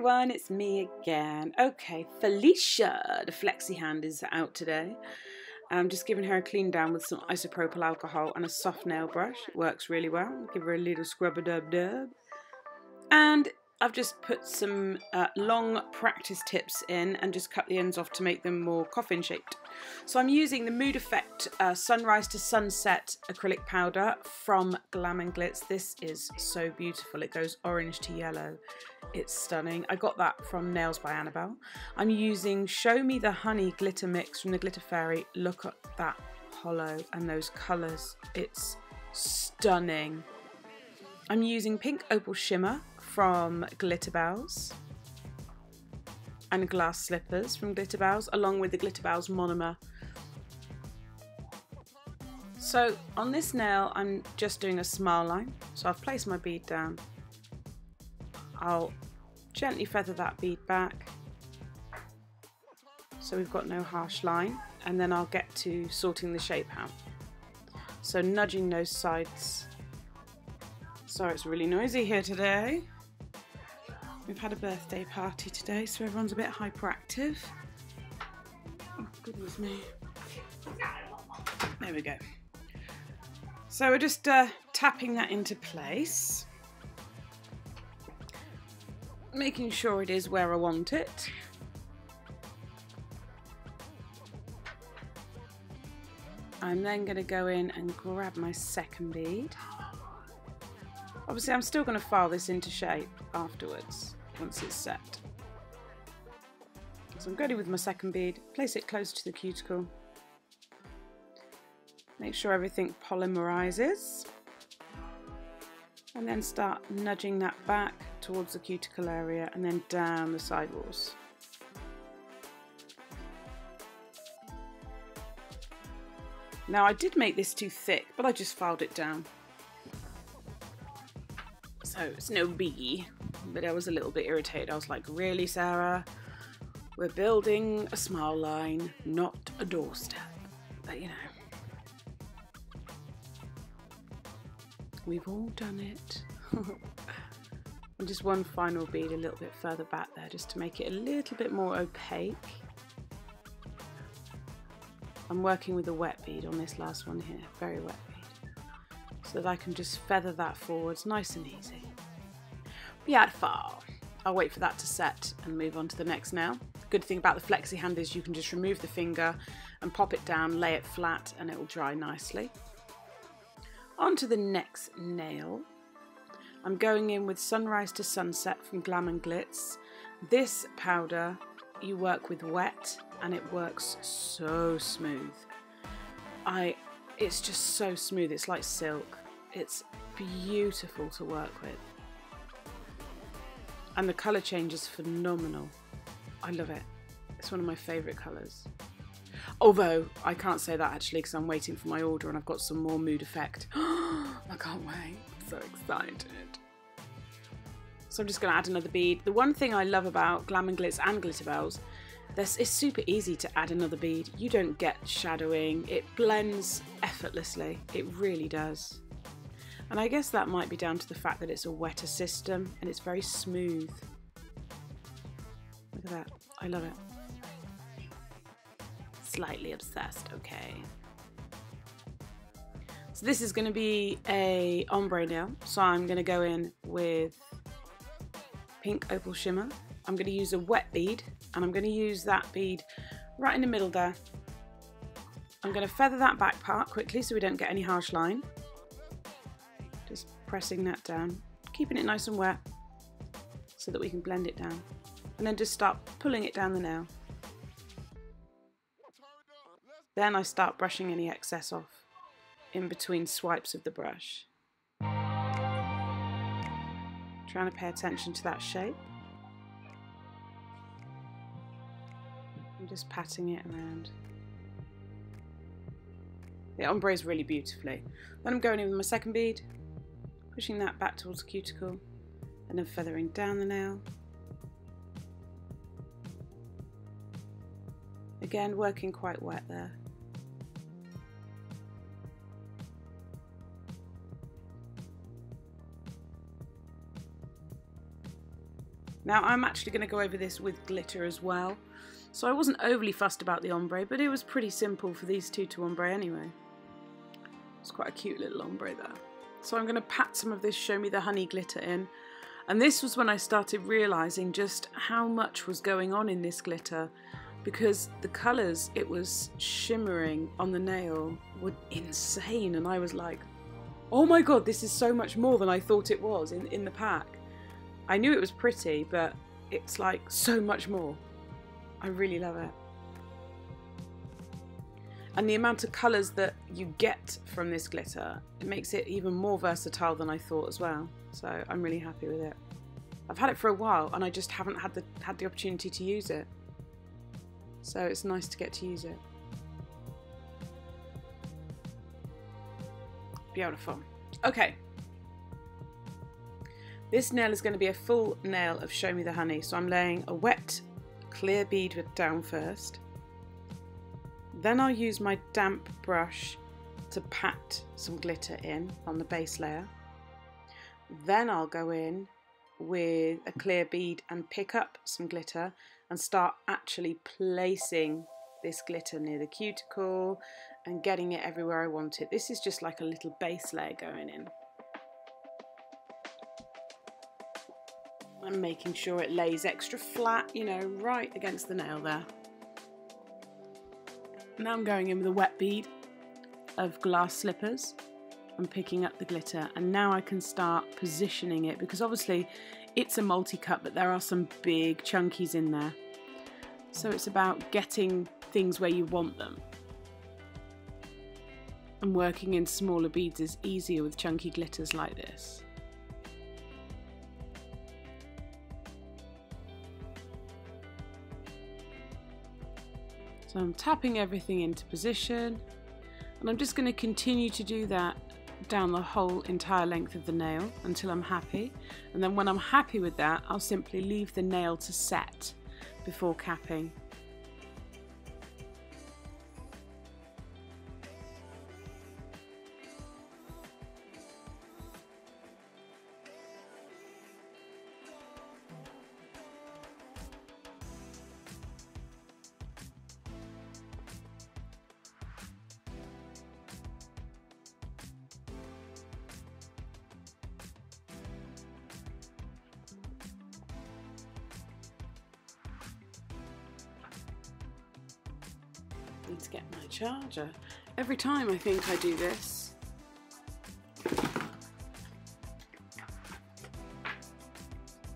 everyone, it's me again. Okay, Felicia, the Flexi hand, is out today. I'm just giving her a clean down with some isopropyl alcohol and a soft nail brush. It works really well. Give her a little scrub-a-dub-dub. And I've just put some long practice tips in and just cut the ends off to make them more coffin shaped. So I'm using the Mood Effect Sunrise to Sunset acrylic powder from Glam and Glits. This is so beautiful. It goes orange to yellow. It's stunning. I got that from Nails by Annabel. I'm using Show Me the Honey glitter mix from the Glitter Fairy. Look at that holo and those colours. It's stunning. I'm using Pink Opal Shimmer from Glitterbels and Glass Slippers from Glitterbels, along with the Glitterbels monomer. So on this nail I'm just doing a smile line. So I've placed my bead down. I'll gently feather that bead back so we've got no harsh line, and then I'll get to sorting the shape out. So nudging those sides. Sorry, it's really noisy here today. We've had a birthday party today, so everyone's a bit hyperactive. Oh, goodness me. There we go. So we're just tapping that into place. Making sure it is where I want it. I'm then going to go in and grab my second bead. Obviously I'm still going to file this into shape afterwards, once it's set. So I'm going with my second bead, place it close to the cuticle. Make sure everything polymerizes. And then start nudging that back towards the cuticle area and then down the side walls. Now I did make this too thick, but I just filed it down. So it's no biggie, but I was a little bit irritated. I was like, really, Sarah? We're building a smile line, not a doorstep. But you know, we've all done it. And just one final bead a little bit further back there, just to make it a little bit more opaque. I'm working with a wet bead on this last one here, very wet bead, so that I can just feather that forwards nice and easy. Beautiful. I'll wait for that to set and move on to the next nail. The good thing about the Flexi hand is you can just remove the finger and pop it down, lay it flat, and it will dry nicely. On to the next nail. I'm going in with Sunrise to Sunset from Glam and Glits. This powder you work with wet and it works so smooth. It's just so smooth, it's like silk. It's beautiful to work with. And the colour change is phenomenal. I love it. It's one of my favourite colours. Although, I can't say that actually because I'm waiting for my order and I've got some more Mood Effect. I can't wait. I'm so excited. So I'm just going to add another bead. The one thing I love about Glam and Glits and Glitterbels, it's super easy to add another bead. You don't get shadowing. It blends effortlessly. It really does. And I guess that might be down to the fact that it's a wetter system and it's very smooth. Look at that. I love it. Slightly obsessed, okay. So this is going to be a ombre nail. So I'm going to go in with Pink Opal Shimmer. I'm going to use a wet bead and I'm going to use that bead right in the middle there. I'm going to feather that back part quickly so we don't get any harsh line. Just pressing that down, keeping it nice and wet so that we can blend it down. And then just start pulling it down the nail. Then I start brushing any excess off in between swipes of the brush. Trying to pay attention to that shape. I'm just patting it around. The ombre is really beautifully. Then I'm going in with my second bead, pushing that back towards the cuticle, and then feathering down the nail. Again, working quite wet there. Now I'm actually going to go over this with glitter as well. So I wasn't overly fussed about the ombre, but it was pretty simple for these two to ombre anyway. It's quite a cute little ombre there. So I'm going to pat some of this Show Me the Honey glitter in. And this was when I started realising just how much was going on in this glitter, because the colours it was shimmering on the nail were insane, and I was like, oh my god, this is so much more than I thought it was in the pack. I knew it was pretty, but it's like so much more. I really love it. And the amount of colours that you get from this glitter, it makes it even more versatile than I thought as well. So I'm really happy with it. I've had it for a while and I just haven't had the opportunity to use it. So it's nice to get to use it. Beautiful. Okay. This nail is going to be a full nail of Show Me the Honey. So I'm laying a wet clear bead down first. Then I'll use my damp brush to pat some glitter in on the base layer. Then I'll go in with a clear bead and pick up some glitter and start actually placing this glitter near the cuticle and getting it everywhere I want it. This is just like a little base layer going in. I'm making sure it lays extra flat, you know, right against the nail there. Now I'm going in with a wet bead of glass slippers and picking up the glitter, and now I can start positioning it, because obviously it's a multi-cut, but there are some big chunkies in there. So it's about getting things where you want them. And working in smaller beads is easier with chunky glitters like this. So I'm tapping everything into position, and I'm just going to continue to do that down the whole entire length of the nail until I'm happy. And then when I'm happy with that, I'll simply leave the nail to set before capping. Need to get my charger. Every time I think I do this,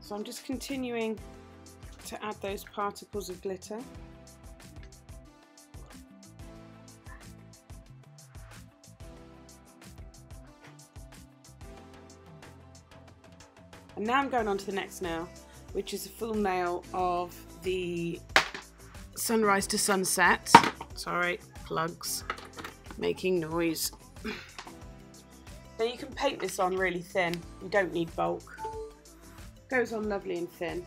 so I'm just continuing to add those particles of glitter. And now I'm going on to the next nail, which is a full nail of the Sunrise to Sunset. Sorry, plugs making noise. Now you can paint this on really thin. You don't need bulk. Goes on lovely and thin.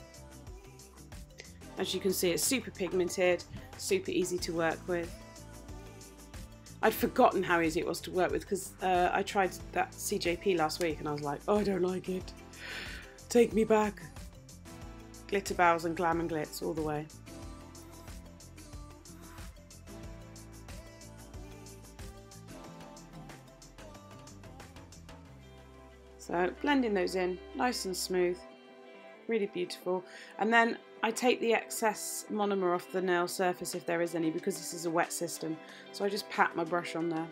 As you can see, it's super pigmented, super easy to work with. I'd forgotten how easy it was to work with, because I tried that CJP last week and I was like, oh, I don't like it. Take me back. Glitterbels and Glam and Glits all the way. So blending those in, nice and smooth, really beautiful. And then I take the excess monomer off the nail surface if there is any, because this is a wet system. So I just pat my brush on there.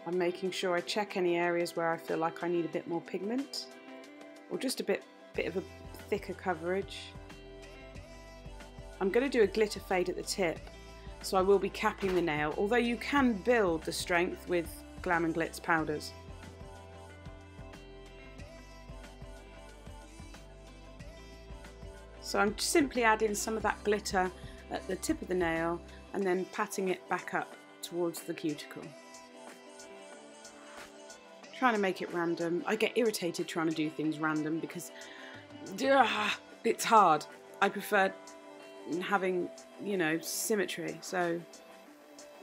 I'm making sure I check any areas where I feel like I need a bit more pigment, or just a bit of a thicker coverage. I'm going to do a glitter fade at the tip, so I will be capping the nail, although you can build the strength with Glam and Glits powders. So I'm simply adding some of that glitter at the tip of the nail and then patting it back up towards the cuticle. Trying to make it random. I get irritated trying to do things random because it's hard. I prefer having, you know, symmetry. So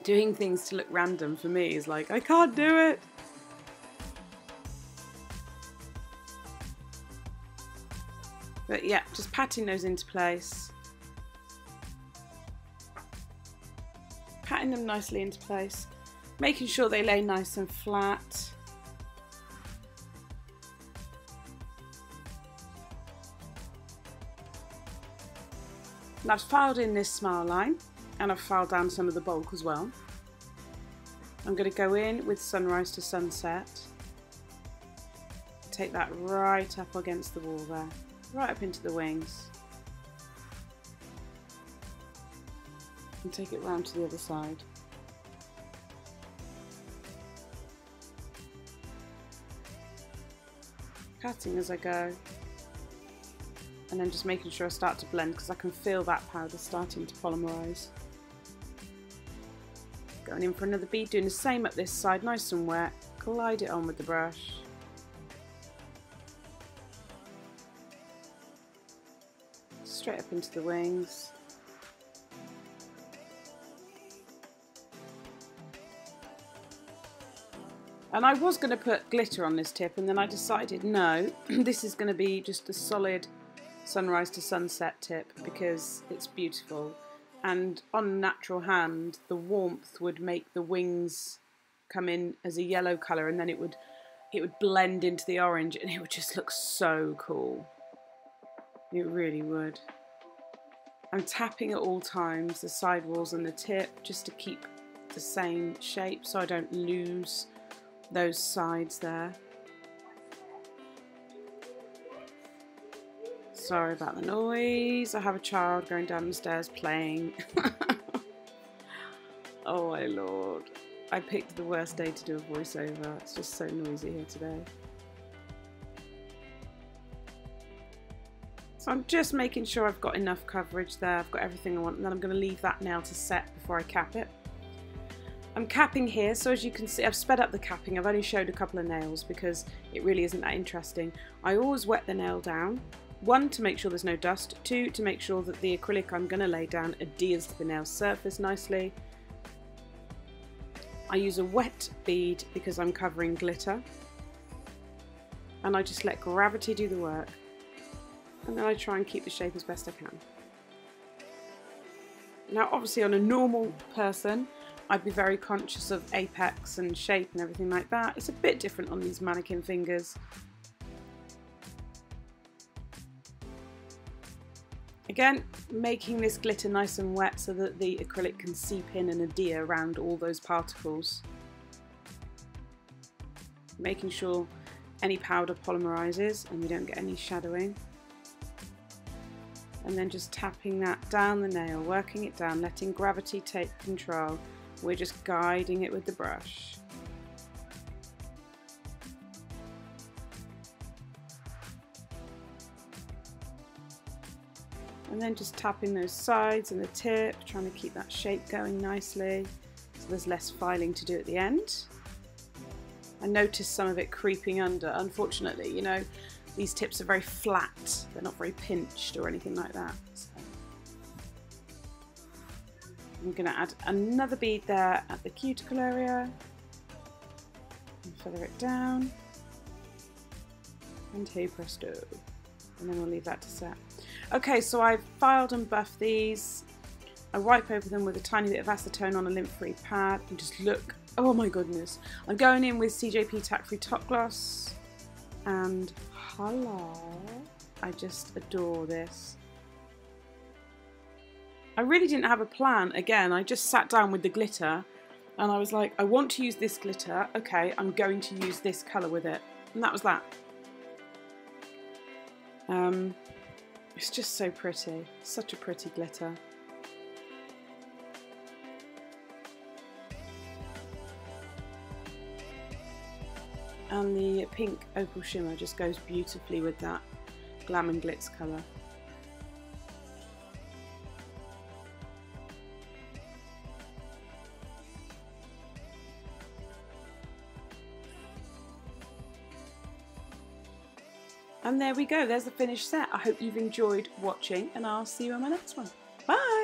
doing things to look random for me is like, I can't do it. But yeah, just patting those into place. Patting them nicely into place. Making sure they lay nice and flat. And I've filed in this smile line, and I've filed down some of the bulk as well. I'm going to go in with Sunrise to Sunset. Take that right up against the wall there, right up into the wings. And take it round to the other side. Cutting as I go. And then just making sure I start to blend, because I can feel that powder starting to polymerize. Going in for another bead, doing the same up this side, nice and wet. Glide it on with the brush. Straight up into the wings. And I was going to put glitter on this tip, and then I decided no, this is going to be just a solid Sunrise to Sunset tip because it's beautiful, and on natural hand the warmth would make the wings come in as a yellow colour, and then it would blend into the orange, and it would just look so cool. It really would. I'm tapping at all times the sidewalls and the tip just to keep the same shape so I don't lose those sides there. Sorry about the noise. I have a child going down the stairs playing. Oh my lord. I picked the worst day to do a voiceover. It's just so noisy here today. So I'm just making sure I've got enough coverage there. I've got everything I want, and then I'm going to leave that nail to set before I cap it. I'm capping here, so as you can see, I've sped up the capping. I've only showed a couple of nails because it really isn't that interesting. I always wet the nail down. 1, to make sure there's no dust. 2, to make sure that the acrylic I'm going to lay down adheres to the nail surface nicely. I use a wet bead because I'm covering glitter. And I just let gravity do the work. And then I try and keep the shape as best I can. Now obviously on a normal person, I'd be very conscious of apex and shape and everything like that. It's a bit different on these mannequin fingers. Again, making this glitter nice and wet so that the acrylic can seep in and adhere around all those particles. Making sure any powder polymerizes and we don't get any shadowing. And then just tapping that down the nail, working it down, letting gravity take control. We're just guiding it with the brush. And then just tapping those sides and the tip, trying to keep that shape going nicely so there's less filing to do at the end. I noticed some of it creeping under. Unfortunately, you know, these tips are very flat. They're not very pinched or anything like that. So I'm going to add another bead there at the cuticle area. And feather it down. And hey presto. And then we'll leave that to set. Okay, so I've filed and buffed these. I wipe over them with a tiny bit of acetone on a lint-free pad and just look, oh my goodness. I'm going in with CJP Tack-Free Top Gloss and Holo. I just adore this. I really didn't have a plan. Again, I just sat down with the glitter and I was like, I want to use this glitter. Okay, I'm going to use this colour with it. And that was that. It's just so pretty. Such a pretty glitter. And the pink opal shimmer just goes beautifully with that Glam and Glits colour. And there we go, there's the finished set. I hope you've enjoyed watching and I'll see you on my next one. Bye!